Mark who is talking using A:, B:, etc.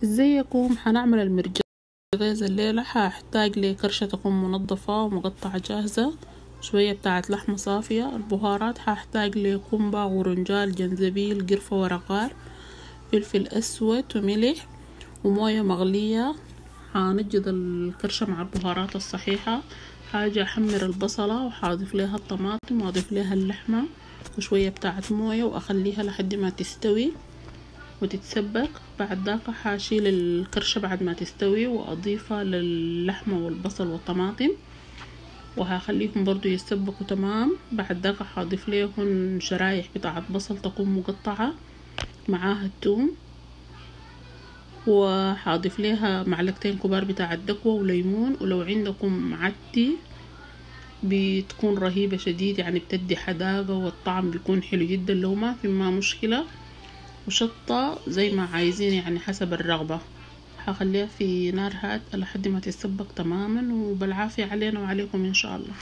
A: ازيكم؟ هنعمل المرجغيز الليلة. هحتاج لكرشة تكون منظفة ومقطعة جاهزة، شوية بتاعة لحمة صافية. البهارات هحتاج لكمبة، غرنجال، جنزبيل، قرفة، ورقار، فلفل اسود وملح وموية مغلية. هنجد الكرشة مع البهارات الصحيحة. حاجة احمر البصلة وحاضيف لها الطماطم واضيف لها اللحمة وشوية بتاعة موية واخليها لحد ما تستوي وتتسبك. بعد ذاك هشيل الكرشة بعد ما تستوي واضيفها للحمة والبصل والطماطم وهخليهم برضو يتسبكوا تمام. بعد ذاك هضيف لهم شرايح بتاعة بصل تكون مقطعة معاها الثوم، وهضيف لها معلقتين كبار بتاعة دقوة وليمون، ولو عندكم عدتي بتكون رهيبة شديد، يعني بتدي حداقة والطعم بيكون حلو جدا. لو ما في ما مشكلة، وشطة زي ما عايزين يعني حسب الرغبة. هخليها في نار هادئة لحد ما تتسبك تماما، وبالعافية علينا وعليكم ان شاء الله.